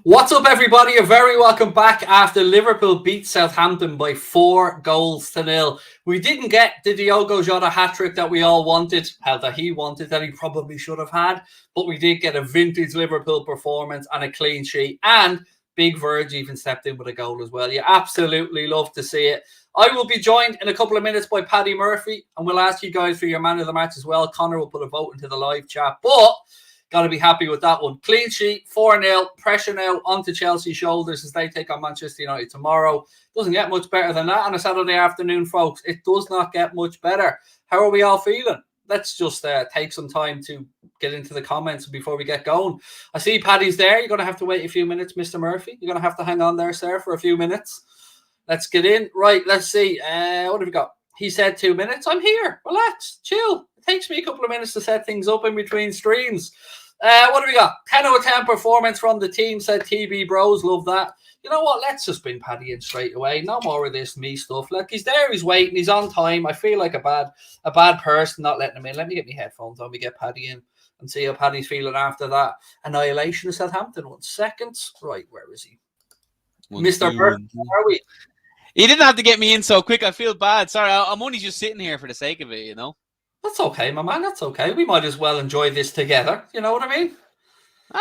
What's up, everybody? You're very welcome back after Liverpool beat Southampton by 4-0. We didn't get the Diogo Jota hat-trick that we all wanted, that he wanted, that he probably should have had, but we did get a vintage Liverpool performance and a clean sheet, and big Virgil even stepped in with a goal as well. You absolutely love to see it. I will be joined in a couple of minutes by Paddy Murphy, and we'll ask you guys for your man of the match as well. Connor will put a vote into the live chat, but got to be happy with that one. Clean sheet, 4-0, pressure now onto Chelsea's shoulders as they take on Manchester United tomorrow. Doesn't get much better than that on a Saturday afternoon, folks. It does not get much better. How are we all feeling? Let's just take some time to get into the comments before we get going. I see Paddy's there. You're going to have to wait a few minutes, Mr. Murphy. You're going to have to hang on there, sir, for a few minutes. Let's get in. Right, let's see. What have we got? He said 2 minutes. I'm here. Relax. Chill. It takes me a couple of minutes to set things up in between streams. What have we got? 10 out of 10 performance from the team, said TB Bros. Love that. You know what? Let's just bring Paddy in straight away. No more of this me stuff. Look, he's there. He's waiting. He's on time. I feel like a bad person not letting him in. Let me get my headphones on. We get Paddy in and see how Paddy's feeling after that annihilation of Southampton. 1 second. Right, where is he? Mr. Murphy, where are we? He didn't have to get me in so quick. I feel bad. Sorry, I'm only just sitting here for the sake of it, you know? That's okay, my man. That's okay. We might as well enjoy this together. You know what I mean?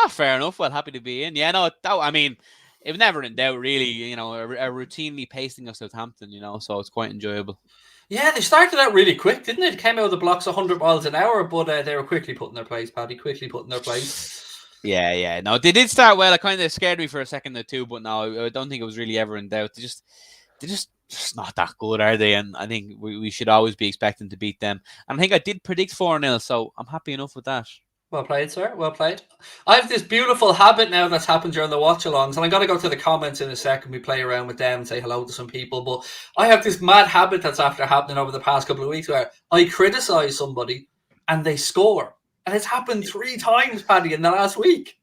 Fair enough. Well, happy to be in. Yeah, no, I mean, it was never in doubt, really. You know, a routinely pasting of Southampton, you know, so it's quite enjoyable. Yeah, they started out really quick, didn't it? It came out of the blocks 100 miles an hour, but they were quickly put in their place, Paddy. Quickly put in their place. Yeah. No, they did start well. It kind of scared me for a second or two, but no, I don't think it was really ever in doubt. They're just not that good, are they? And I think we should always be expecting to beat them. And I think I did predict 4-0, so I'm happy enough with that. Well played, sir. Well played. I have this beautiful habit now that's happened during the watch-alongs, and I'm going to go to the comments in a second. We play around with them and say hello to some people, but I have this mad habit that's after happening over the past couple of weeks where I criticise somebody and they score. And it's happened 3 times, Paddy, in the last week.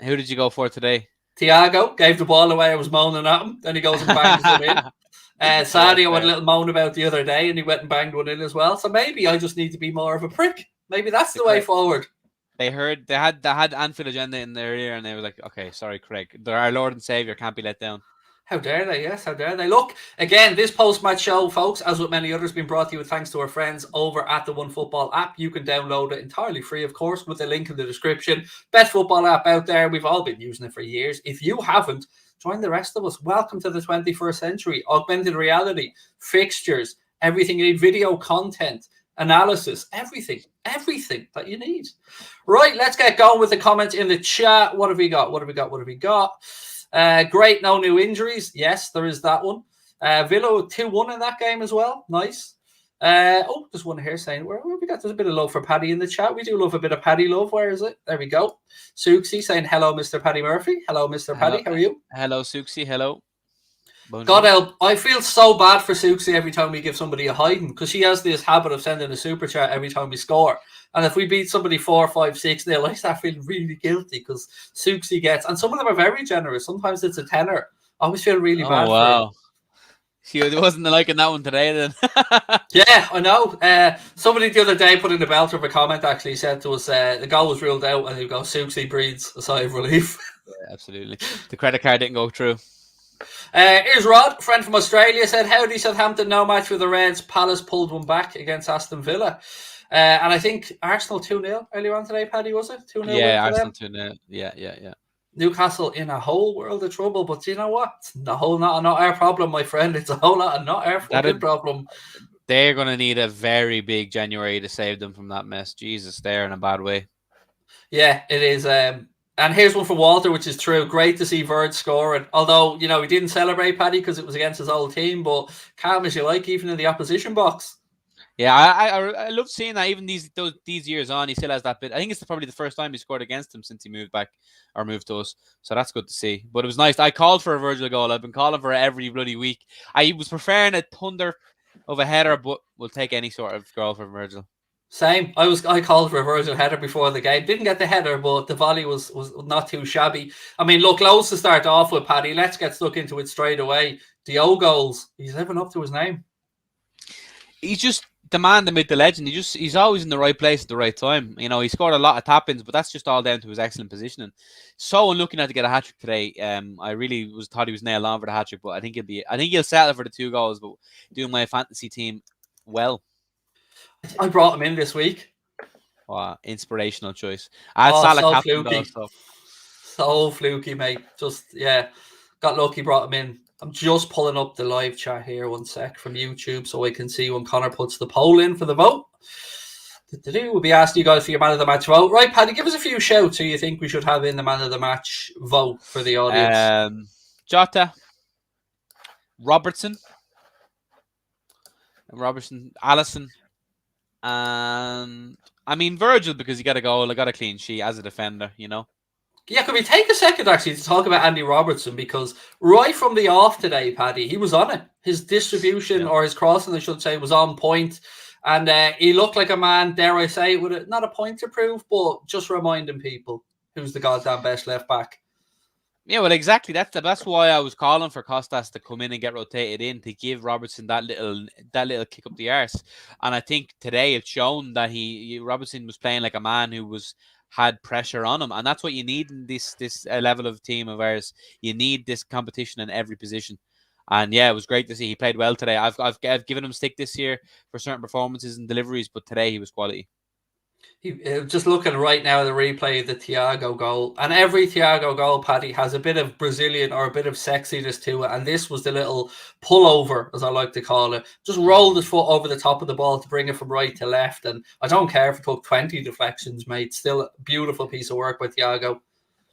Who did you go for today? Thiago gave the ball away. I was moaning at him. Then he goes and bangs it in. Sadio had a little moan about the other day, and he went and banged one in as well. So maybe I just need to be more of a prick. Maybe that's the way forward. They heard they had Anfield agenda in their ear, and they were like, "Okay, sorry, Craig. They're our Lord and Savior. Can't be let down." How dare they? Yes, how dare they? Look, again, this post-match show, folks, as with many others, been brought to you with thanks to our friends over at the OneFootball app. You can download it entirely free, of course, with the link in the description. Best football app out there. We've all been using it for years. If you haven't, join the rest of us. Welcome to the 21st century. Augmented reality, fixtures, everything you need, video content, analysis, everything that you need. Right, let's get going with the comments in the chat. What have we got? Great, no new injuries. Yes, there is that one. Villa 2-1 in that game as well. Nice. There's one here saying, where we got? There's a bit of love for Paddy in the chat. We do love a bit of Paddy love. Where is it? There we go. Suxi saying, hello, Mr. Paddy Murphy. Hello, Mr. Paddy. How are you? Hello, Suxi. Hello. Bonjour. God help. I feel so bad for Suxi every time we give somebody a hiding, because she has this habit of sending a super chat every time we score. And if we beat somebody 4-5-6-0, I start feeling really guilty because Suxi gets, and some of them are very generous. Sometimes it's a tenner. I always feel really bad for her. She wasn't liking that one today then. Yeah, I know. Somebody the other day put in a belter of a comment, actually said to us, the goal was ruled out, and he goes, Suxi breathes a sigh of relief. Yeah, absolutely. The credit card didn't go through. Here's Rod, friend from Australia, said, howdy Southampton, no match for the Reds. Palace pulled one back against Aston Villa. And I think Arsenal 2-0 earlier on today, Paddy, was it? 2-0. Yeah, Arsenal 2-0. Yeah. Newcastle in a whole world of trouble, but you know what? It's not our problem, my friend. It's a whole lot of not our fucking problem. They're going to need a very big January to save them from that mess. Jesus, they're in a bad way. Yeah, it is. And here's one from Walter, which is true. Great to see Virgil scoring. Although, you know, he didn't celebrate, Paddy, because it was against his old team, but calm as you like, even in the opposition box. Yeah, I love seeing that. Even these years on, he still has that bit. I think it's probably the first time he scored against him since he moved to us. So that's good to see. But it was nice. I called for a Virgil goal. I've been calling for it every bloody week. I was preferring a thunder of a header, but we'll take any sort of goal for Virgil. Same. I called for a Virgil header before the game. Didn't get the header, but the volley was not too shabby. I mean, look, loads to start off with, Paddy. Let's get stuck into it straight away. Diogo's, he's living up to his name. He's just the man, the myth, the legend. He's always in the right place at the right time. You know, he scored a lot of tap-ins, but that's just all down to his excellent positioning. So unlucky not to get a hat-trick today. I really thought he was nailed on for the hat-trick, but I think he'll settle for the 2 goals, but doing my fantasy team well. I brought him in this week. Wow, inspirational choice. I had Salah so captain fluky. though, So fluky, mate. Just, got lucky, brought him in. I'm just pulling up the live chat here, 1 sec, from YouTube, so I can see when Connor puts the poll in for the vote. We'll be asking you guys for your man of the match vote. Right, Paddy, give us a few shouts who you think we should have in the man of the match vote for the audience. Jota, Robertson, Alisson, and I mean Virgil, because he got a goal, I got a clean sheet as a defender, you know. Yeah, could we take a second actually to talk about Andy Robertson, because right from the off today, Paddy, he was on it. His distribution or his crossing, I should say, was on point. And he looked like a man, dare I say, with not a point to prove, but just reminding people who's the goddamn best left back. Yeah, well, exactly. That's why I was calling for Costas to come in and get rotated in to give Robertson that little kick up the arse. And I think today it's shown that Robertson was playing like a man who had pressure on him, and that's what you need in this level of team of ours. You need this competition in every position. And yeah, it was great to see he played well today. I've given him stick this year for certain performances and deliveries, but today he was quality. Just looking right now at the replay of the Thiago goal, and every Thiago goal, Paddy, has a bit of Brazilian or a bit of sexiness to it, and this was the little pullover, as I like to call it. Just rolled his foot over the top of the ball to bring it from right to left, and I don't care if it took 20 deflections, mate. Still a beautiful piece of work by Thiago.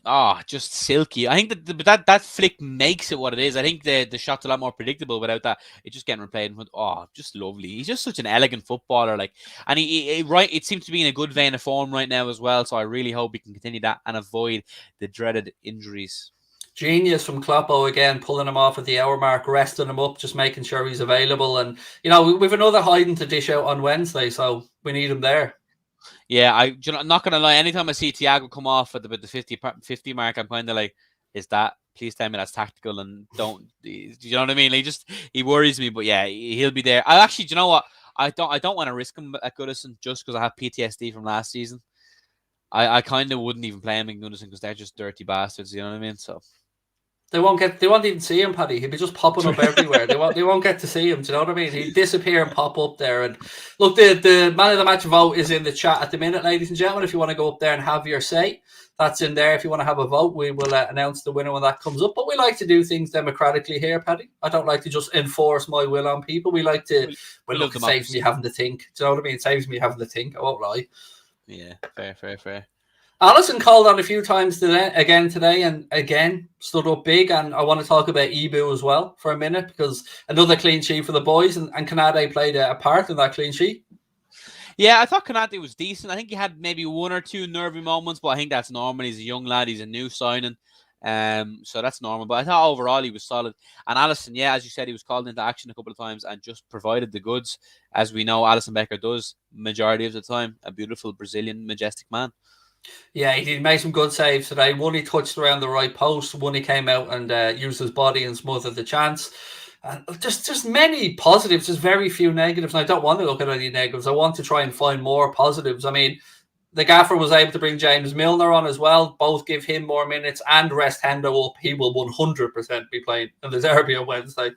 Oh, just silky. I think that flick makes it what it is. I think the shot's a lot more predictable without that. It's just getting replayed in front. Oh, just lovely. He's just such an elegant footballer. And it seems to be in a good vein of form right now as well. So I really hope he can continue that and avoid the dreaded injuries. Genius from Kloppo again, pulling him off at the hour mark, resting him up, just making sure he's available. And, we've another Houlden to dish out on Wednesday, so we need him there. Yeah, I'm not going to lie. Anytime I see Thiago come off at the 50 mark, I'm kind of like, please tell me that's tactical and don't, do you know what I mean? He worries me, but yeah, he'll be there. Do you know what? I don't want to risk him at Goodison just because I have PTSD from last season. I kind of wouldn't even play him in Goodison because they're just dirty bastards, you know what I mean? So. They won't even see him, Paddy. He'll be just popping up everywhere. They won't get to see him. Do you know what I mean? He'd disappear and pop up there. And look, the man of the match vote is in the chat at the minute, ladies and gentlemen. If you want to go up there and have your say, that's in there. If you want to have a vote, we will announce the winner when that comes up. But we like to do things democratically here, Paddy. I don't like to just enforce my will on people. We like to. It saves me having to think. Do you know what I mean? It saves me having to think. I won't lie. Yeah, fair. Alisson called on a few times today, and again stood up big. And I want to talk about Ibu as well for a minute, because another clean sheet for the boys, and Kanade played a part in that clean sheet. Yeah, I thought Kanate was decent. I think he had maybe 1 or 2 nervy moments, but I think that's normal. He's a young lad. He's a new signing. So that's normal. But I thought overall he was solid. And Alisson, yeah, as you said, he was called into action a couple of times and just provided the goods, as we know Alisson Becker does majority of the time. A beautiful Brazilian, majestic man. Yeah, he did make some good saves today. One, he touched around the right post. One, he came out and used his body and smothered the chance. And just many positives, just very few negatives. And I don't want to look at any negatives. I want to try and find more positives. I mean, the gaffer was able to bring James Milner on as well. Both give him more minutes and rest Hendo up. He will 100% be playing in the derby on Wednesday.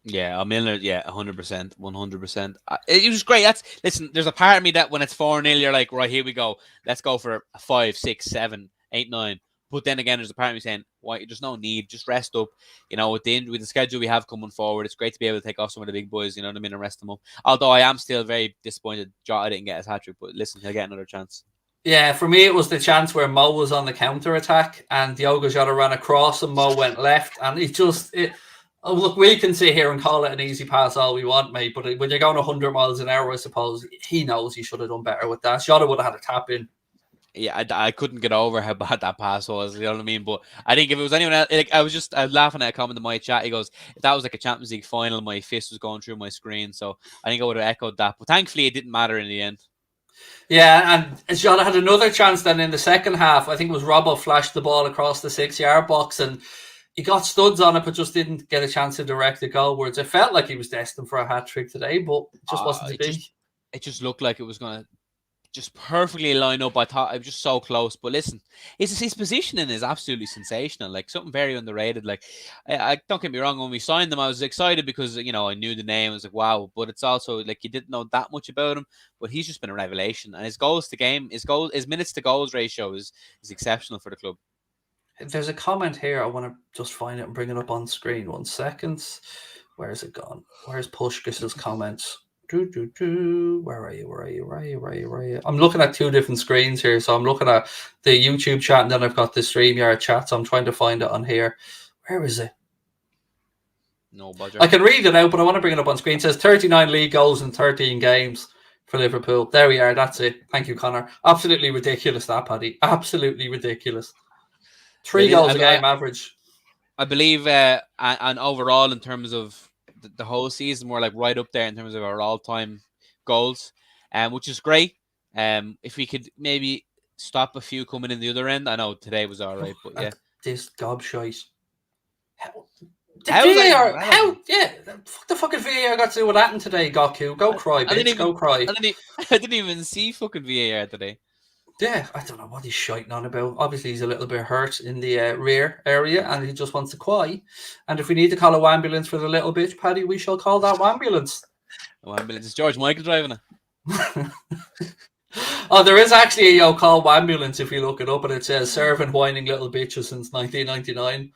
Yeah, Milner, 100%. It was great. Listen, there's a part of me that when it's 4-0, you're like, right, here we go. Let's go for a 5, 6, 7, 8, 9. But then again, there's a part of me saying, why? There's no need. Just rest up. With the schedule we have coming forward, it's great to be able to take off some of the big boys, you know what I mean, and rest them up. Although I am still very disappointed Jota didn't get his hat-trick, but listen, he'll get another chance. Yeah, for me, it was the chance where Mo was on the counter-attack and Diogo Jota ran across and Mo went left. And look, we can sit here and call it an easy pass all we want, mate, but when you're going 100 miles an hour, I suppose, he knows he should have done better with that. Jota would have had a tap in. Yeah, I couldn't get over how bad that pass was, you know what I mean? But I think if it was anyone else, I was laughing at a comment in my chat. He goes, if that was like a Champions League final, my fist was going through my screen. So I think I would have echoed that. But thankfully, it didn't matter in the end. Yeah, and Jota had another chance then in the second half. I think it was Robbo flashed the ball across the 6-yard box and he got studs on it, but just didn't get a chance to direct the goalwards. It felt like he was destined for a hat-trick today, but it just wasn't to be. it just looked like it was going to just perfectly line up. I thought it was just so close. But listen, his positioning is absolutely sensational. Like something very underrated. Like I don't get me wrong, when we signed him, I was excited because I knew the name. I was like, wow. But it's also like you didn't know that much about him. But he's just been a revelation. And his his minutes to goals ratio is exceptional for the club. There's a comment here. I want to just find it and bring it up on screen. 1 second. Where's it gone? Where's Pushkas's comments? Where are you? I'm looking at two different screens here. So I'm looking at the YouTube chat and then I've got the StreamYard chat. So I'm trying to find it on here. Where is it? No budget. I can read it out, but I want to bring it up on screen. It says 39 league goals in 13 games for Liverpool. There we are. That's it. Thank you, Connor. Absolutely ridiculous, that, Paddy. Absolutely ridiculous. 3 goals a game average. I believe, and overall in terms of the whole season, we're like right up there in terms of our all-time goals, which is great. If we could maybe stop a few coming in the other end. I know today was all right, but yeah. This gobshite. How? Fuck the fucking VAR got to do with that today, Goku. Go cry, bitch. Go cry. I didn't even see fucking VAR today. Yeah, I don't know what he's shiting on about. Obviously, he's a little bit hurt in the rear area and he just wants to cry. And if we need to call a ambulance for the little bitch, Paddy, we shall call that ambulance. Oh, ambulance. Is George Michael driving it? Oh, there is actually a call ambulance if you look it up, and it says serving whining little bitches since 1999.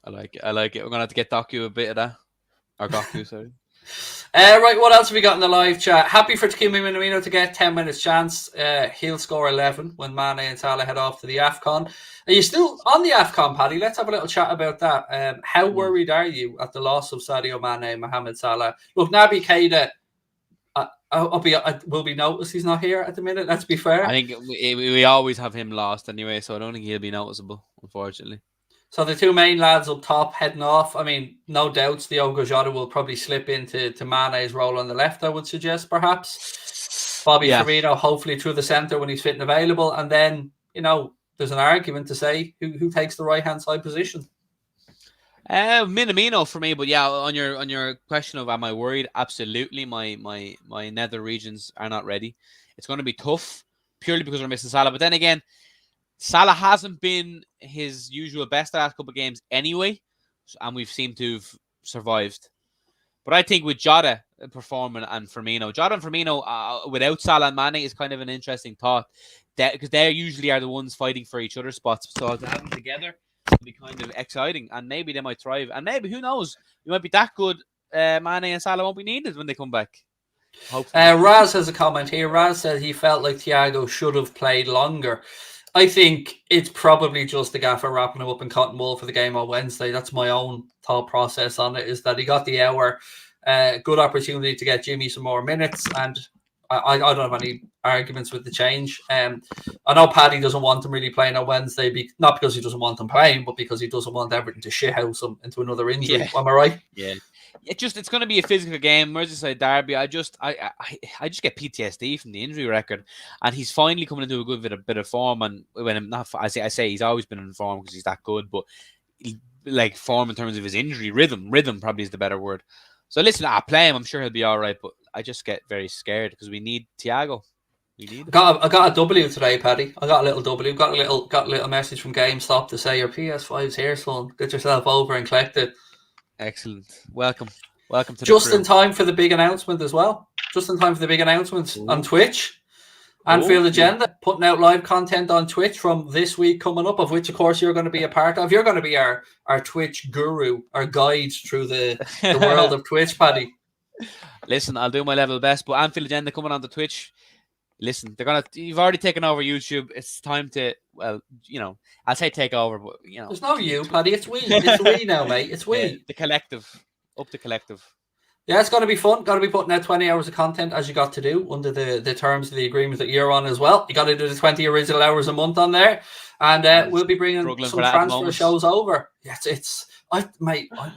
I like it. We're going to have to get Doku a bit of that. Or Goku, sorry. Right, what else have we got in the live chat? Happy for Takumi Minamino to get 10 minutes chance. He'll score 11 when Mane and Salah head off to the AFCON. Are you still on the AFCON, Paddy? Let's have a little chat about that. How worried are you at the loss of Sadio Mane, Mohamed Salah? Look, Naby Keita will be noticed. He's not here at the minute, let's be fair. I think we always have him lost anyway, so I don't think he'll be noticeable, unfortunately. So the two main lads up top heading off. I mean, no doubts Diogo Jota will probably slip into Mane's role on the left, I would suggest, perhaps. Bobby Firmino, hopefully through the centre when he's fit and available. And then, there's an argument to say who takes the right-hand side position. Minamino for me, but yeah, on your question of am I worried? Absolutely. My nether regions are not ready. It's going to be tough, purely because we're missing Salah. But then again, Salah hasn't been his usual best the last couple of games anyway, and we've seemed to have survived. But I think with Jota performing and Firmino, without Salah and Mane is kind of an interesting thought, because they usually are the ones fighting for each other's spots. So to have them together will be kind of exciting, and maybe they might thrive. And maybe, who knows, we might be that good. Mane and Salah won't be needed when they come back. Raz has a comment here. Raz said he felt like Thiago should have played longer. I think it's probably just the gaffer wrapping him up in cotton wool for the game on Wednesday. That's my own thought process on it, is that he got the hour, good opportunity to get Jimmy some more minutes, and I don't have any arguments with the change. I know Paddy doesn't want him really playing on Wednesday, not because he doesn't want him playing, but because he doesn't want Everton to shithouse him into another injury. Yeah. Am I right? Yeah. It's going to be a physical game. Merseyside derby. I just get PTSD from the injury record, and he's finally coming into a good bit of form. And when I'm not, I say he's always been in form because he's that good, but like form in terms of his injury rhythm probably is the better word. So listen, I play him. I'm sure he'll be all right, but I just get very scared because we need Thiago. I got a W today, Paddy. I got a little W. Got a little message from GameStop to say your PS5's here, son. Get yourself over and collect it. Excellent. Welcome to just in time for the big announcement as well. Just in time for the big announcement on Twitch. Anfield Agenda putting out live content on Twitch from this week coming up, of which of course you're going to be a part of. You're going to be our Twitch guru, our guide through the world of Twitch, Paddy. Listen, I'll do my level best, but Anfield Agenda coming on the Twitch. Listen, you've already taken over YouTube. It's time to, I'll say take over, but there's no you, Paddy. It's we. It's we now, mate. It's we. Yeah, the collective. Up the collective. Yeah, it's going to be fun. Got to be putting out 20 hours of content, as you got to do under the terms of the agreement that you're on as well. You got to do the 20 original hours a month on there, and we'll be bringing some transfer shows over. Yeah, I'm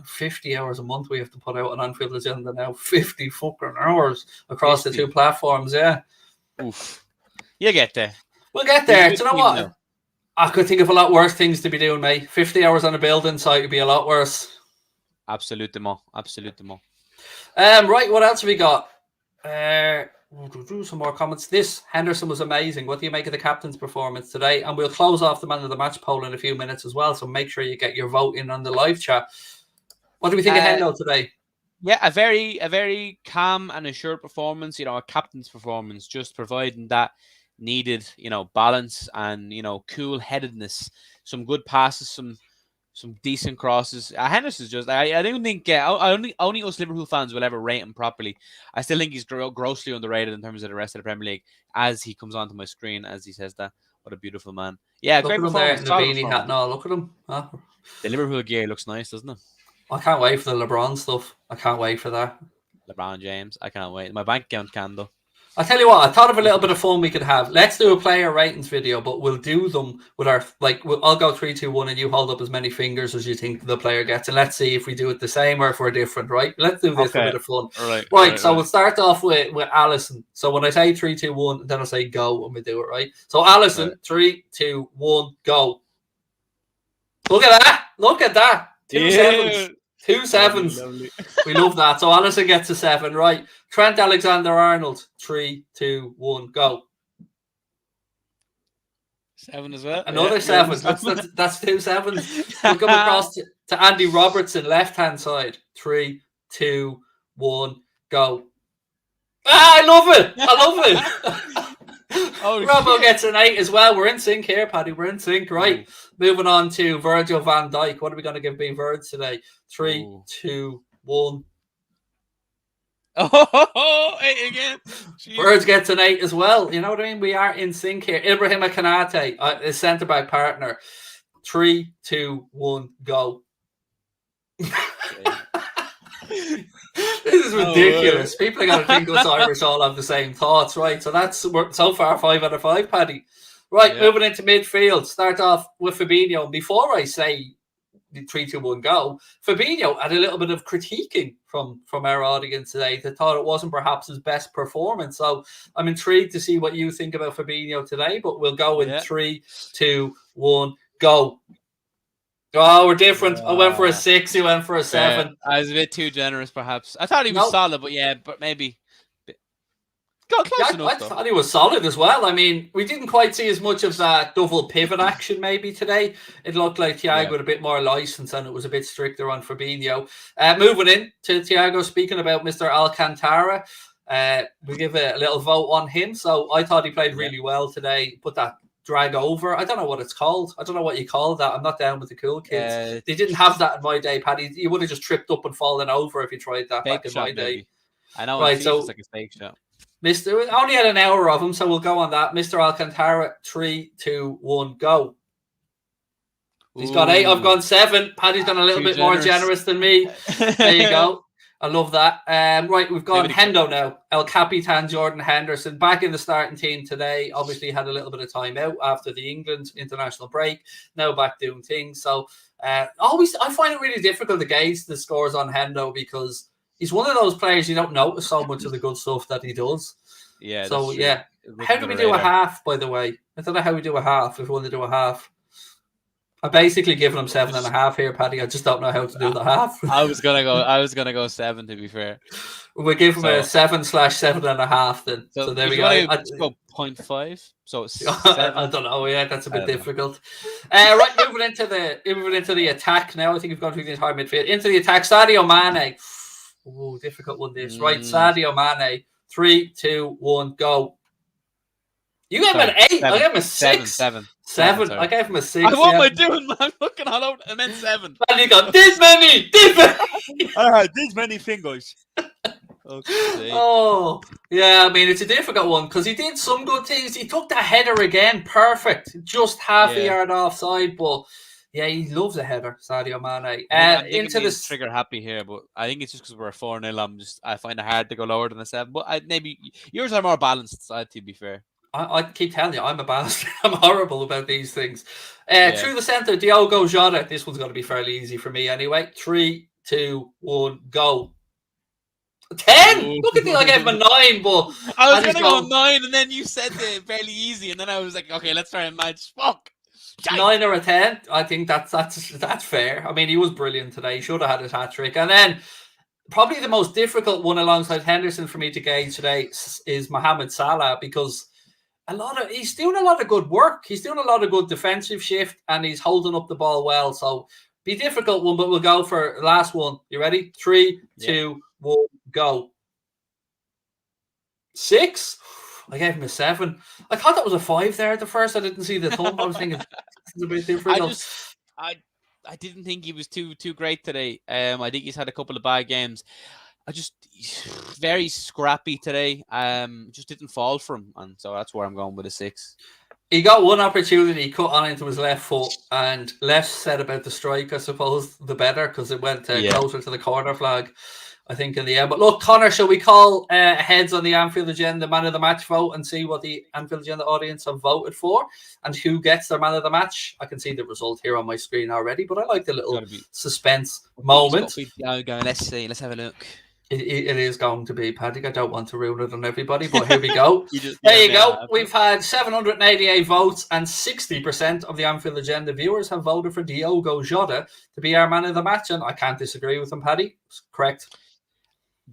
50 hours a month we have to put out on Anfield Agenda now. 50 fucking hours across 50. The two platforms. Yeah. Oof. You'll get there. We'll get there. Do you know what? Now. I could think of a lot worse things to be doing, mate. 50 hours on a building site would be a lot worse. Absolutely. Right, what else have we got? Some more comments. This Henderson was amazing. What do you make of the captain's performance today? And we'll close off the man of the match poll in a few minutes as well. So make sure you get your vote in on the live chat. What do we think of Hendo today? Yeah, a very calm and assured performance. A captain's performance, just providing that needed, balance and cool headedness. Some good passes, some decent crosses. Henderson's just, I don't think, only us Liverpool fans will ever rate him properly. I still think he's grossly underrated in terms of the rest of the Premier League as he comes onto my screen, as he says that. What a beautiful man. Yeah, look great at performance. Him there in the beanie hat now. Look at him. Huh? The Liverpool gear looks nice, doesn't it? I can't wait for the LeBron stuff. I can't wait for that. LeBron James. I can't wait. My bank account can, though. I'll tell you what, I thought of a little bit of fun we could have. Let's do a player ratings video, but we'll do them with our, I'll go 3, 2, 1, and you hold up as many fingers as you think the player gets. And let's see if we do it the same or if we're different, right? Let's do this for a bit of fun. Right, so we'll start off with Alisson. So when I say 3, 2, 1, then I'll say go and we do it, right? So Alisson, 3, 2, 1, go. Look at that. Look at that. 2 sevens. 2 sevens. Lovely. We love that. So Alisson gets a 7, right? Trent Alexander-Arnold, 3, 2, 1, go. 7 as well. Another 7. That's 2 sevens. We'll come across to Andy Robertson, left-hand side. 3, 2, 1, go. I love it. I love it. Robbo gets an 8 as well. We're in sync here, Paddy. We're in sync, right? Moving on to Virgil van Dijk. What are we going to give B Virds today? 3, 2, 1. Oh, 8 again. Jeez. Birds gets an 8 as well. You know what I mean? We are in sync here. Ibrahima Konate, his centre-back partner. 3, 2, 1, go. This is ridiculous. People are going to think us Irish all have the same thoughts, right? So that's so far 5 out of 5, Paddy. Right, moving into midfield. Start off with Fabinho. Before I say 3, 2, 1, go, Fabinho had a little bit of critiquing from our audience today. They thought it wasn't perhaps his best performance. So I'm intrigued to see what you think about Fabinho today, but we'll go in 3, 2, 1, go. Oh, we're different. I went for a 6. You went for a 7. I was a bit too generous, perhaps. I thought he was solid, but maybe. Close enough, I thought he was solid as well. I mean, we didn't quite see as much of that double pivot action maybe today. It looked like Thiago had a bit more license and it was a bit stricter on Fabinho. Moving in to Thiago, speaking about Mr. Alcantara, we give a little vote on him. So I thought he played really well today. Put that drag over. I don't know what it's called. I don't know what you call that. I'm not down with the cool kids. They didn't have that in my day, Paddy. You would have just tripped up and fallen over if you tried that back in my day. Maybe. I know. Right, so it's like a fake shot. Mr. Only had an hour of him, so we'll go on that. Mr. Alcantara, 3, 2, 1, go. He's got 8. I've gone 7. Paddy's gone a little bit more generous than me. There you go. I love that. Right, we've gone Hendo now. El Capitan Jordan Henderson back in the starting team today. Obviously had a little bit of time out after the England international break. Now back doing things. So I find it really difficult to gauge the scores on Hendo because he's one of those players you don't notice so much of the good stuff that he does. Yeah. So yeah. How do we do a half, by the way? I don't know how we do a half if we want to do a half. I basically given him 7.5 here, Paddy. I just don't know how to do the half. I was gonna go 7 to be fair. We'll give him a 7/7.5 then. So there we go. Let's go 0.5. So it's 7. I don't know. Yeah, that's a bit difficult. Right, moving into the attack now. I think we've gone through the entire midfield. Into the attack, Sadio Mane. Oh, difficult one this. Right, Sadio Mane. 3, 2, 1, go. You gave him an 8. I gave him a 6. 7. I gave him a 6. What am I doing, man? I'm looking all over. I meant 7. And you got this many. I had these many fingers. Okay. Oh, yeah. I mean, it's a difficult one because he did some good things. He took that header again. Perfect. Just half a yard offside, but yeah, he loves a header, Sadio Mane. Into this trigger happy here, but I think it's just because we're 4-0. I find it hard to go lower than a 7. But maybe yours are more balanced side, to be fair. I keep telling you, I'm a bastard. I'm horrible about these things. Through the centre, Diogo Jota. This one's going to be fairly easy for me anyway. 3, 2, 1, go. 10. Look at me, I gave him a 9, but I was going to go 9, and then you said fairly easy, and then I was like, okay, let's try and match. Fuck. 9 or a 10. I think that's fair. I mean, he was brilliant today. He should have had his hat trick. And then Probably the most difficult one alongside Henderson for me to gauge today is Mohamed Salah, because he's doing a lot of good work. He's doing a lot of good defensive shift, and he's holding up the ball well. So be a difficult one, but we'll go for last one. You ready? 3, 2, 1, go. 6. I gave him a 7. I thought that was a 5 there at the first. I didn't see the thumb. I was thinking this is a bit difficult. I didn't think he was too great today. I think he's had a couple of bad games. Very scrappy today. Just didn't fall for him, and so that's where I'm going with a 6. He got one opportunity, cut on into his left foot, and less said about the strike, I suppose, the better, because it went closer to the corner flag, I think, in the end. But look, Connor, shall we call heads on the Anfield Agenda man of the match vote and see what the Anfield Agenda audience have voted for and who gets their man of the match? I can see the result here on my screen already, but I like the little suspense moment. Let's see. Let's have a look. It is going to be, Paddy. I don't want to ruin it on everybody, but here we go. There you go. We've had 788 votes, and 60% of the Anfield Agenda viewers have voted for Diogo Jota to be our man of the match, and I can't disagree with him, Paddy. Correct.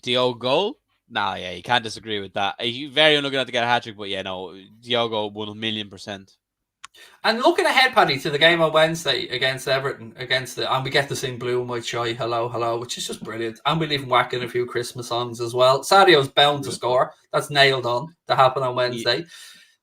Diogo? Nah, yeah, you can't disagree with that. He's very unlucky not to get a hat-trick, but yeah, no, Diogo 1,000,000%. And looking ahead, Paddy, to the game on Wednesday against Everton, and we get to sing Blue and White Shy, hello, hello, which is just brilliant. And we'll even whack in a few Christmas songs as well. Sadio's bound to score. That's nailed on to happen on Wednesday.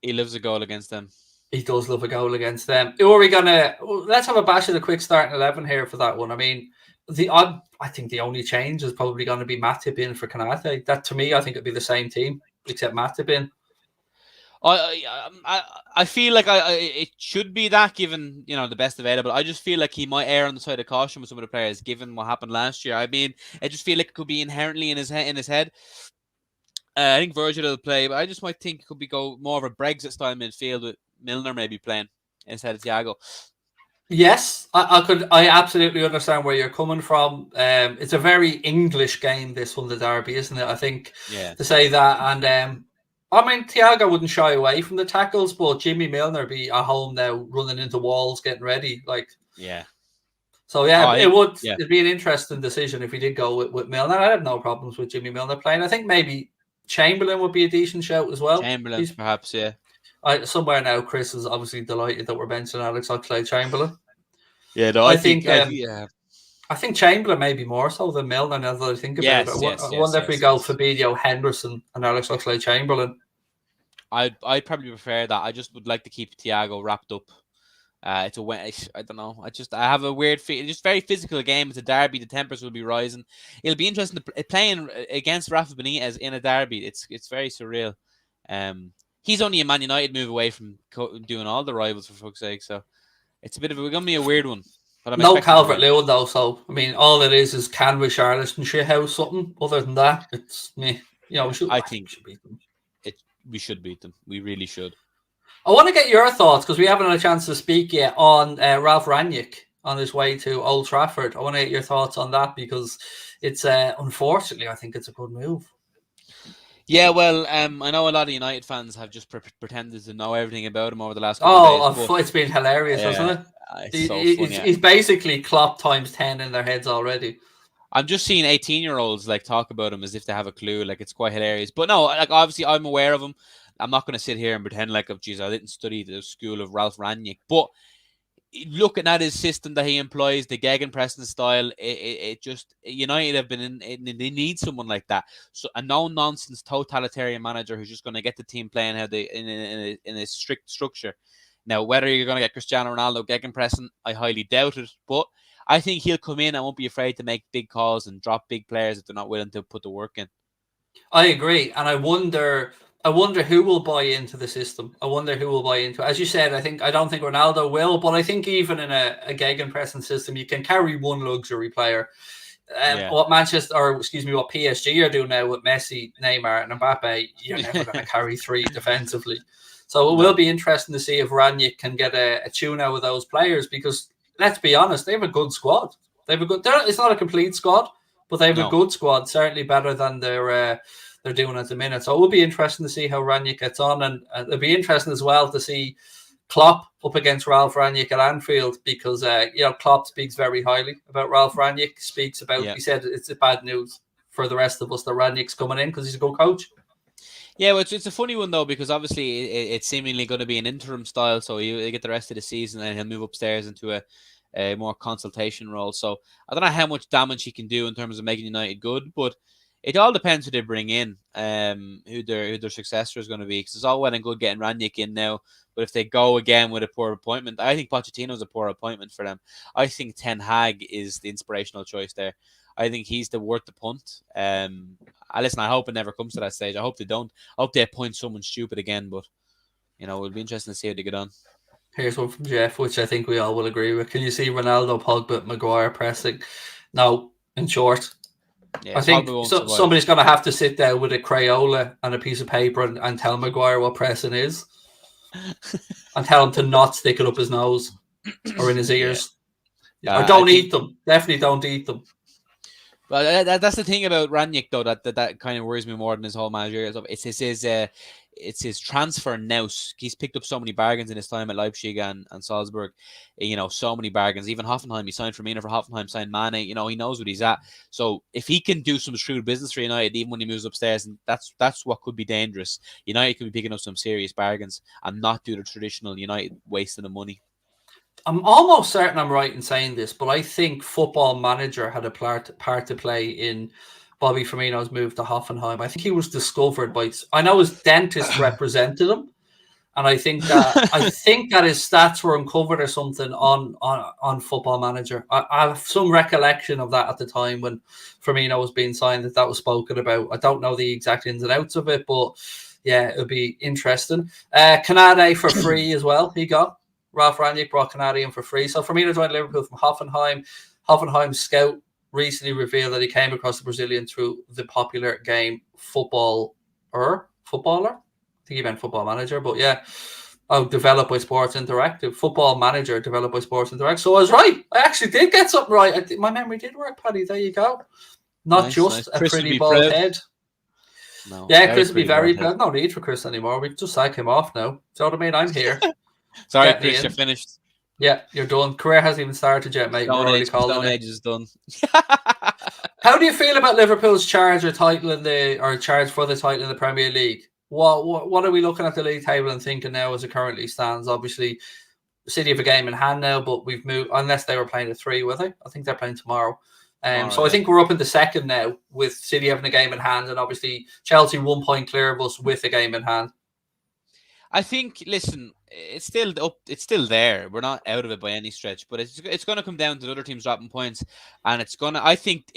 He loves a goal against them. He does love a goal against them. Who are we gonna? Let's have a bash of the quick starting 11 here for that one. I mean, I think the only change is probably going to be Matip in for Konate. That, to me, I think it'd be the same team except Matip in. I feel like it should be that, given the best available. I just feel like he might err on the side of caution with some of the players, given what happened last year. I mean, I just feel like it could be inherently in his head. I think Virgil will play, but I just might think it could go more of a Brexit style midfield with Milner maybe playing instead of Thiago. Yes, I absolutely understand where you're coming from. It's a very English game, this one, the derby, isn't it? I think to say that, and I mean, Thiago wouldn't shy away from the tackles, but Jimmy Milner be at home now, running into walls, getting ready. So it'd be an interesting decision if we did go with Milner. I have no problems with Jimmy Milner playing. I think maybe Chamberlain would be a decent shout as well. Perhaps, yeah. Somewhere now, Chris is obviously delighted that we're mentioning Alex Oxlade-Chamberlain. Yeah, no, I think Chamberlain maybe more so than Milner now that I think about it. I wonder if we go Fabinho, Henderson, and Alex Oxlade-Chamberlain. I'd probably prefer that. I just would like to keep Thiago wrapped up. I don't know. I have a weird feeling. Just very physical game. It's a derby. The tempers will be rising. It'll be interesting playing against Rafa Benitez in a derby. It's very surreal. He's only a Man United move away from doing all the rivals, for fuck's sake. So it's we're going to be a weird one. But no Calvert-Lewin though. So I mean, all it is can we Charlotte and shithouse something. Other than that, it's me. We should beat them. We should beat them. We really should. I want to get your thoughts, because we haven't had a chance to speak yet, on Ralph Rangnick on his way to Old Trafford. I want to get your thoughts on that, because it's unfortunately, I think it's a good move. Yeah, well, I know a lot of United fans have just pretended to know everything about him over the last couple of days. It's been hilarious, hasn't it? He's basically Klopp times 10 in their heads already. I'm just seeing 18-year-olds talk about him as if they have a clue. It's quite hilarious. But no, obviously I'm aware of him. I'm not going to sit here and pretend I didn't study the school of Ralph Rangnick. But looking at his system that he employs, the gegenpressing style, it just, United have been they need someone like that. So a no-nonsense totalitarian manager who's just going to get the team playing in a strict structure. Now, whether you're going to get Cristiano Ronaldo gegenpressing, I highly doubt it. But I think he'll come in and won't be afraid to make big calls and drop big players if they're not willing to put the work in. I agree. And I wonder who will buy into the system. I wonder who will buy into it. As you said, I don't think Ronaldo will, but I think even in a gegenpressing system, you can carry one luxury player. What PSG are doing now with Messi, Neymar, and Mbappe, you're never going to carry three defensively. So it will be interesting to see if Rangnick can get a tune out of those players, because let's be honest, they have a good squad. It's not a complete squad, but they have a good squad, certainly better than they're doing at the minute. So it will be interesting to see how Rangnick gets on, and it'll be interesting as well to see Klopp up against Ralph Rangnick at Anfield, because Klopp speaks very highly about Ralph Rangnick. He said it's bad news for the rest of us that Rangnick's coming in because he's a good coach. Yeah, well, it's a funny one though because obviously it's seemingly going to be an interim style, so you get the rest of the season and he'll move upstairs into a more consultation role. So I don't know how much damage he can do in terms of making United good, but it all depends who they bring in, who their successor is going to be. Because it's all well and good getting Rangnick in now, but if they go again with a poor appointment, I think Pochettino's a poor appointment for them. I think Ten Hag is the inspirational choice there. I think he's the worth the punt. Listen, I hope it never comes to that stage. I hope they don't. I hope they appoint someone stupid again, but it'll be interesting to see how they get on. Here's one from Jeff, which I think we all will agree with. Can you see Ronaldo, Pogba, Maguire pressing? No, in short. Yeah, I think somebody's going to have to sit there with a Crayola and a piece of paper and tell Maguire what pressing is. And tell him to not stick it up his nose or in his ears. Yeah. Or don't eat them. Definitely don't eat them. Well, that's the thing about Rangnick, though, that kind of worries me more than his whole managerial stuff. It's his transfer nous. He's picked up so many bargains in his time at Leipzig and Salzburg. So many bargains. Even Hoffenheim, he signed Firmino for Hoffenheim, signed Mane. He knows what he's at. So if he can do some shrewd business for United, even when he moves upstairs, and that's what could be dangerous. United could be picking up some serious bargains and not do the traditional United wasting of money. I'm almost certain I'm right in saying this, but I think Football Manager had a part to play in Bobby Firmino's move to Hoffenheim. I think he was discovered I know his dentist represented him, and I think that his stats were uncovered or something on Football Manager. I have some recollection of that at the time when Firmino was being signed, that was spoken about. I don't know the exact ins and outs of it, but yeah, it'll be interesting. Canade for free as well. He got. Ralph Rangnick brought Canady in for free. So Firmino joined Liverpool from Hoffenheim. Hoffenheim's scout recently revealed that he came across the Brazilian through the popular game Footballer? I think he meant Football Manager, but yeah. Developed by Sports Interactive. Football Manager developed by Sports Interactive. So I was right. I actually did get something right. My memory did work, Paddy. There you go. Not just a pretty bald head. No, yeah, Chris would be very proud. No need for Chris anymore. We just sack him off now. Do you know what I mean? I'm here. Sorry, Chris, you're finished. Yeah, you're done. Career hasn't even started yet, mate. Stone Age is done. How do you feel about Liverpool's charge for the title in the Premier League? What are we looking at the league table and thinking now as it currently stands? Obviously, City have a game in hand now, but we've moved, unless they were playing at 3, were they? I think they're playing tomorrow. So I think we're up in the second now with City having a game in hand, and obviously Chelsea 1 point clear of us with a game in hand. I think, listen, it's still up. It's still there. We're not out of it by any stretch, but it's going to come down to the other teams dropping points, and it's going to. I think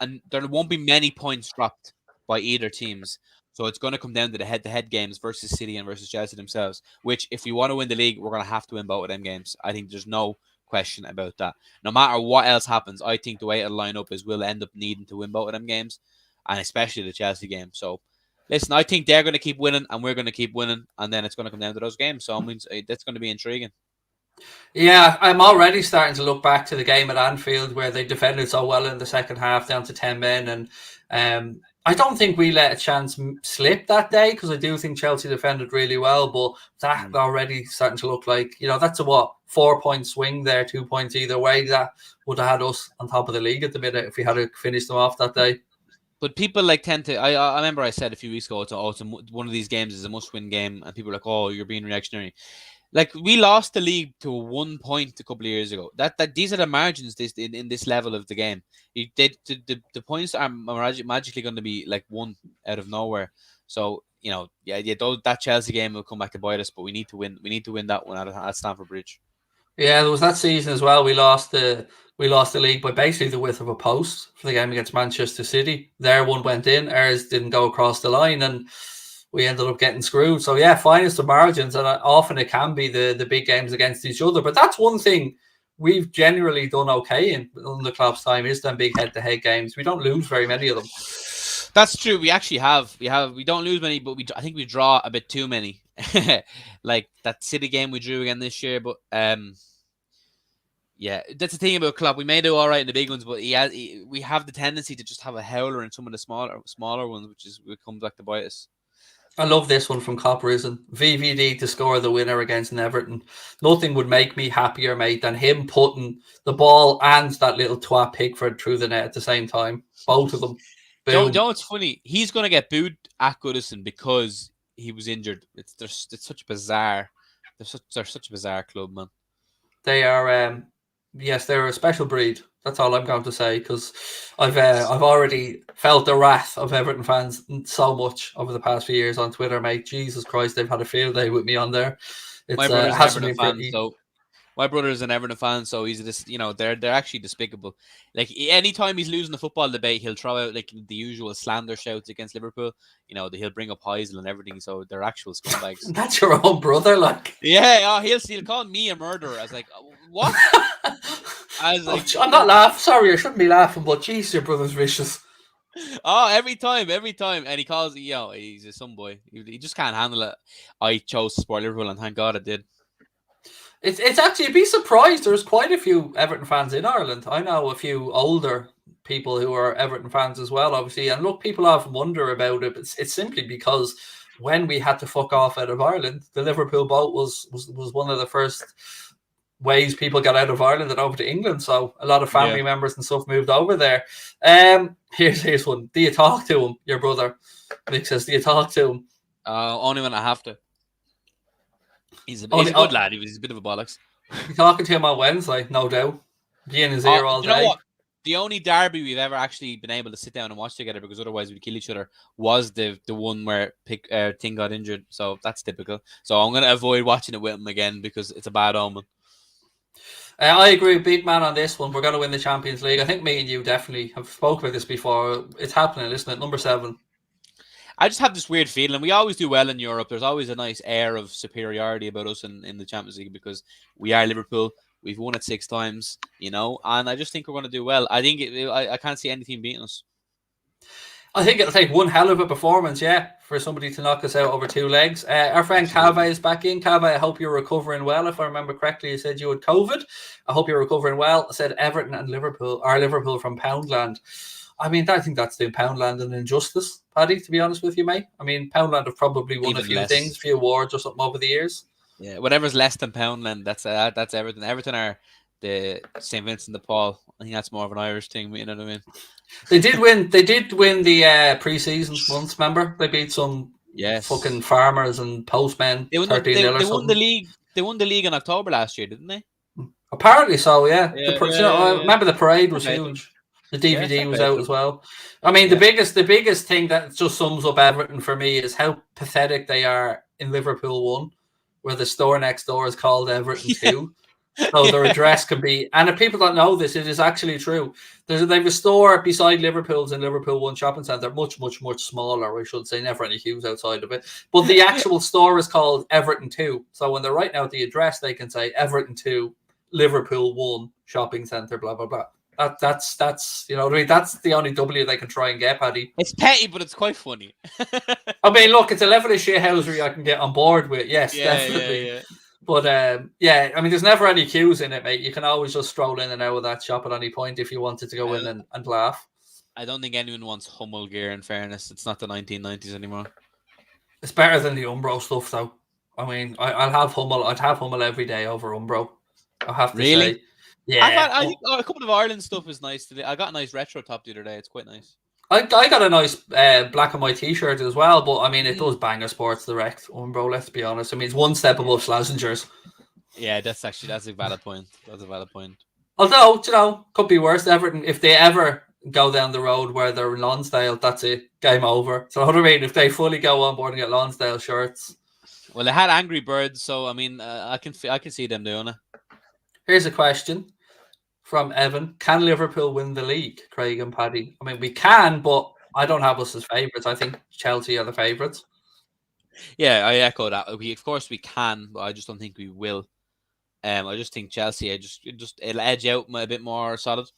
and there won't be many points dropped by either teams. So it's going to come down to the head-to-head games versus City and versus Chelsea themselves. Which, if we want to win the league, we're going to have to win both of them games. I think there's no question about that. No matter what else happens, I think the way it'll line up is we'll end up needing to win both of them games, and especially the Chelsea game. So. Listen, I think they're going to keep winning and we're going to keep winning, and then it's going to come down to those games. So I mean, that's going to be intriguing. Yeah, I'm already starting to look back to the game at Anfield where they defended so well in the second half, down to 10 men. And I don't think we let a chance slip that day because I do think Chelsea defended really well. But that already starting to look like, that's a 4-point swing there, 2 points either way. That would have had us on top of the league at the minute if we had finished them off that day. But people tend to. I remember I said a few weeks ago, one of these games is a must-win game, and people are like, "Oh, you're being reactionary." We lost the league to 1 point a couple of years ago. That these are the margins in this level of the game. The points are magically going to be won out of nowhere. So that Chelsea game will come back to bite us, but we need to win. We need to win that one at Stamford Bridge. Yeah, there was that season as well. We lost the league by basically the width of a post for the game against Manchester City. Their one went in, ours didn't go across the line, and we ended up getting screwed. So yeah, finest of margins, and often it can be the big games against each other. But that's one thing we've generally done okay in the club's time is them big head-to-head games. We don't lose very many of them. That's true. We actually have. We don't lose many, but I think we draw a bit too many. Like that City game we drew again this year, but yeah, that's the thing about Klopp. We may do all right in the big ones, but we have the tendency to just have a howler in some of the smaller ones, which comes back to bite us. I love this one from Cop Risen. VVD to score the winner against Everton. Nothing would make me happier, mate, than him putting the ball and that little twat Pickford through the net at the same time. Both of them. Boom. It's funny. He's going to get booed at Goodison because he was injured. It's such bizarre. They're such a bizarre club, man. They are, yes, they're a special breed. That's all I'm going to say, because I've already felt the wrath of Everton fans so much over the past few years on Twitter, mate. Jesus Christ, they've had a field day with me on there. My brother's an Everton fan, so my brother is an Everton fan, so he's this. They're actually despicable. Like anytime he's losing the football debate, he'll throw out like the usual slander shouts against Liverpool. He'll bring up Heisel and everything. So they're actual scumbags. That's your own brother, like. Yeah, he'll call me a murderer. I was like, what? I was like, I'm not laughing. Sorry, I shouldn't be laughing, but jeez, your brother's vicious. Oh, every time, and he calls. He's a some boy. He just can't handle it. I chose to support Liverpool, and thank God I did. It's actually, you'd be surprised. There's quite a few Everton fans in Ireland. I know a few older people who are Everton fans as well, obviously. And look, people often wonder about it. But it's simply because when we had to fuck off out of Ireland, the Liverpool boat was one of the first ways people got out of Ireland and over to England. So a lot of family members and stuff moved over there. Here's one. Do you talk to him, your brother? Nick says, do you talk to him? Only when I have to. He's a good lad. He's a bit of a bollocks. You're talking to him on Wednesday, no doubt. Be in his ear all day. You know what? The only derby we've ever actually been able to sit down and watch together, because otherwise we'd kill each other, was the one where Ting got injured. So that's typical. So I'm going to avoid watching it with him again because it's a bad omen. I agree, big man, on this one. We're going to win the Champions League. I think me and you definitely have spoke about this before. It's happening, isn't it? Number 7. I just have this weird feeling. We always do well in Europe. There's always a nice air of superiority about us in the Champions League because we are Liverpool. We've won it 6 times, and I just think we're going to do well. I think I can't see any team beating us. I think it'll take one hell of a performance, for somebody to knock us out over 2 legs. Our friend Cave is back in. Cave, I hope you're recovering well. If I remember correctly, you said you had COVID. I hope you're recovering well. I said Everton and Liverpool are Liverpool from Poundland. I mean, I think that's doing Poundland an injustice, Paddy, to be honest with you, mate. I mean, Poundland have probably won a few things, a few awards or something over the years. Yeah, whatever's less than Poundland, that's Everton. Everton are the St. Vincent de Paul. I think that's more of an Irish thing, you know what I mean? They did win the pre-season once, remember? They beat some fucking farmers and postmen. They won the league. They won the league in October last year, didn't they? Apparently so, yeah. I remember the parade was huge. The DVD was out as well. I mean, the biggest thing that just sums up Everton for me is how pathetic they are in Liverpool 1, where the store next door is called Everton 2. So their address can be, and if people don't know this, it is actually true. They have a store beside Liverpool's in Liverpool 1 shopping centre, much, much, much smaller, I should say, never any queues outside of it. But the actual store is called Everton 2. So when they're writing out the address, they can say Everton 2, Liverpool 1 shopping centre, blah, blah, blah. That's you know what I mean? That's the only W they can try and get, Paddy. It's petty, but it's quite funny. I mean, look, it's a level of shithousery I can get on board with. Yes, definitely. Yeah. But I mean, there's never any queues in it, mate. You can always just stroll in and out of that shop at any point if you wanted to go in and laugh. I don't think anyone wants Hummel gear, in fairness. It's not the 1990s anymore. It's better than the Umbro stuff, though. I mean, I'd have Hummel every day over Umbro. I have to say. Yeah, I think a couple of Ireland stuff is nice today. I got a nice retro top the other day. It's quite nice. I got a nice black and white T-shirt as well, but I mean, it does banger Sports Direct Umbro. Let's be honest. I mean, it's one step above Schlesinger's. Yeah, that's a valid point. That's a valid point. Although, could be worse. Everton, if they ever go down the road where they're in Lonsdale, that's it. Game over. So what I mean, if they fully go on board and get Lonsdale shirts. Well, they had Angry Birds, so I mean, I can see them doing it. Here's a question from Evan. Can Liverpool win the league, Craig and Paddy? I mean, we can, but I don't have us as favourites. I think Chelsea are the favourites. Yeah, I echo that. Of course we can, but I just don't think we will. I just think Chelsea, it'll edge out a bit more solid.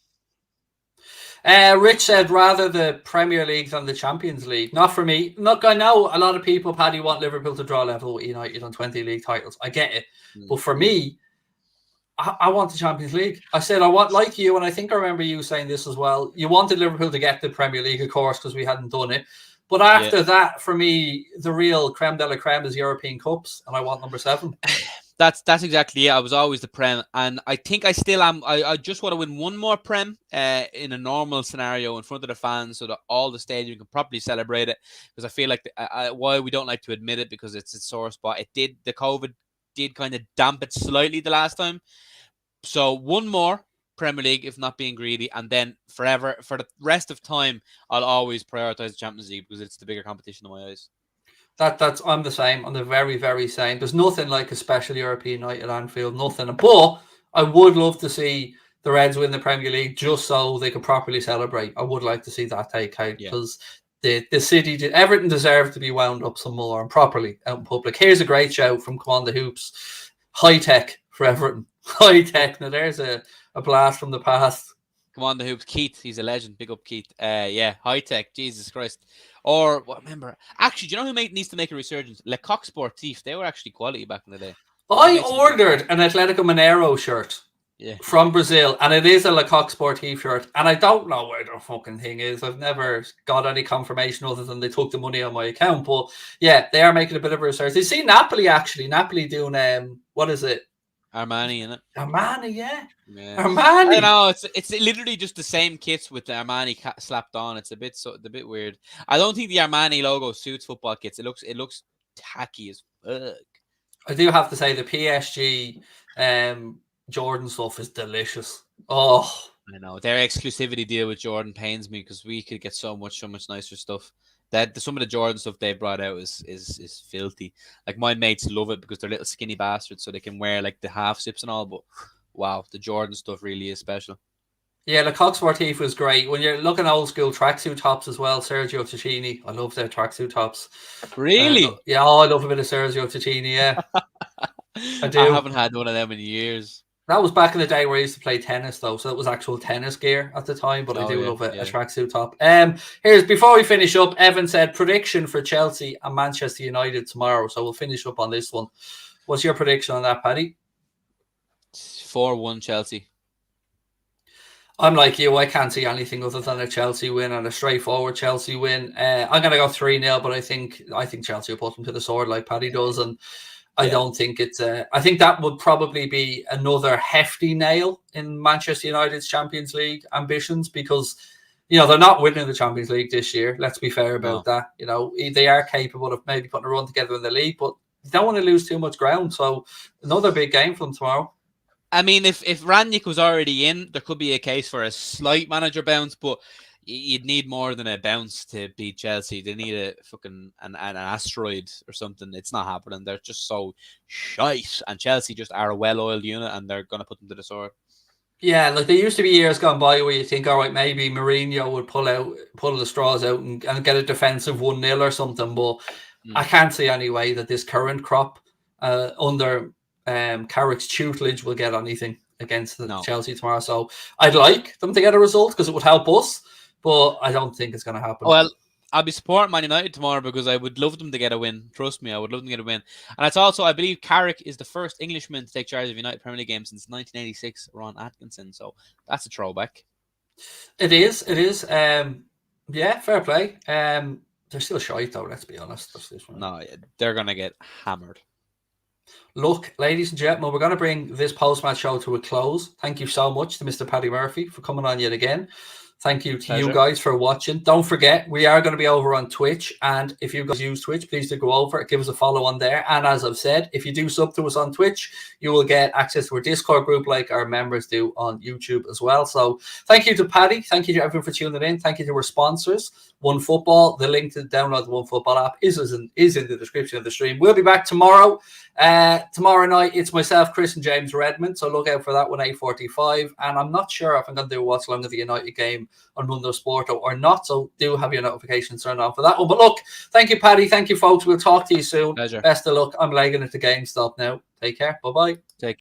Rich said rather the Premier League than the Champions League. Not for me. Look, I know a lot of people, Paddy, want Liverpool to draw level with United on 20 league titles. I get it. But for me, I want the Champions League. I said I want, like you, and I think I remember you saying this as well. You wanted Liverpool to get the Premier League, of course, because we hadn't done it. But after that, for me, the real creme de la creme is European Cups, and I want number 7. That's exactly it. I was always the Prem, and I think I still am. I just want to win one more Prem in a normal scenario in front of the fans, so that all the stadium can properly celebrate it. Because I feel like why we don't like to admit it, because it's a sore spot. The COVID did kind of damp it slightly the last time. So one more Premier League, if not being greedy, and then forever for the rest of time, I'll always prioritize the Champions League because it's the bigger competition in my eyes. That's I'm the same. I'm the very, very same. There's nothing like a special European night at Anfield. Nothing. But I would love to see the Reds win the Premier League just so they could properly celebrate. I would like to see that take out because the city, Everton deserve to be wound up some more and properly out in public. Here's a great shout from Come On the Hoops. High tech for Everton. High tech. Now there's a blast from the past. Come on, the Hoops. Keith, he's a legend. Big up, Keith. Yeah, high tech. Jesus Christ. Or what? Remember? Actually, do you know who needs to make a resurgence? Le Coq Sportif. They were actually quality back in the day. I ordered an Atletico Mineiro shirt from Brazil, and it is a Le Coq Sportif shirt. And I don't know where the fucking thing is. I've never got any confirmation other than they took the money on my account. But yeah, they are making a bit of a resurgence. You see Napoli actually. Napoli doing what is it? Armani, innit? Armani, yeah. Armani. I know it's literally just the same kits with the Armani slapped on. It's a bit weird. I don't think the Armani logo suits football kits. It looks tacky as fuck. I do have to say the PSG Jordan stuff is delicious. Oh, I know their exclusivity deal with Jordan pains me because we could get so much nicer stuff. That some of the Jordan stuff they brought out is filthy. Like my mates love it because they're little skinny bastards, so they can wear like the half zips and all. But wow, the Jordan stuff really is special. Yeah, the Coq Sportif was great. When you're looking at old school tracksuit tops as well, Sergio Tacchini. I love their tracksuit tops. Really? Yeah, I love a bit of Sergio Tacchini. Yeah, I do. I haven't had one of them in years. That was back in the day where I used to play tennis, though, so it was actual tennis gear at the time. But I do love a tracksuit top. Here's before we finish up. Evan said prediction for Chelsea and Manchester United tomorrow. So we'll finish up on this one. What's your prediction on that, Paddy? 4-1 Chelsea. I'm like you. I can't see anything other than a Chelsea win and a straightforward Chelsea win. I'm going to go 3-0, but I think Chelsea will put them to the sword like Paddy does, and I don't think it's. I think that would probably be another hefty nail in Manchester United's Champions League ambitions because they're not winning the Champions League this year. Let's be fair about that. They are capable of maybe putting a run together in the league, but they don't want to lose too much ground. So another big game for them tomorrow. I mean, if Rangnick was already in, there could be a case for a slight manager bounce, but you'd need more than a bounce to beat Chelsea. They need a fucking an asteroid or something. It's not happening. They're just so shite, and Chelsea just are a well-oiled unit, and they're going to put them to the sword. Yeah, like there used to be years gone by where you think, all right, maybe Mourinho would pull the straws out and get a defensive 1-0 or something, but I can't see any way that this current crop under Carrick's tutelage will get anything against Chelsea tomorrow. So I'd like them to get a result because it would help us, but I don't think it's going to happen. Well, I'll be supporting Man United tomorrow because I would love them to get a win. Trust me, I would love them to get a win. And it's also, I believe Carrick is the first Englishman to take charge of United Premier League games since 1986, Ron Atkinson. So that's a throwback. It is. Yeah, fair play. They're still shite though, let's be honest. No, they're going to get hammered. Look, ladies and gentlemen, we're going to bring this post-match show to a close. Thank you so much to Mr. Paddy Murphy for coming on yet again. Thank you to you guys for watching. Don't forget, we are going to be over on Twitch. And if you guys use Twitch, please do go over. Give us a follow on there. And as I've said, if you do sub to us on Twitch, you will get access to our Discord group like our members do on YouTube as well. So thank you to Paddy. Thank you to everyone for tuning in. Thank you to our sponsors, OneFootball. The link to download the OneFootball app is in the description of the stream. We'll be back tomorrow. Tomorrow night, it's myself, Chris, and James Redmond. So look out for that one, 8:45. And I'm not sure if I'm going to do what's long of the United game on Mundo Sporto or not. So do have your notifications turned on for that one. But look, thank you, Paddy. Thank you, folks. We'll talk to you soon. Pleasure. Best of luck. I'm legging it to GameStop now. Take care. Bye-bye.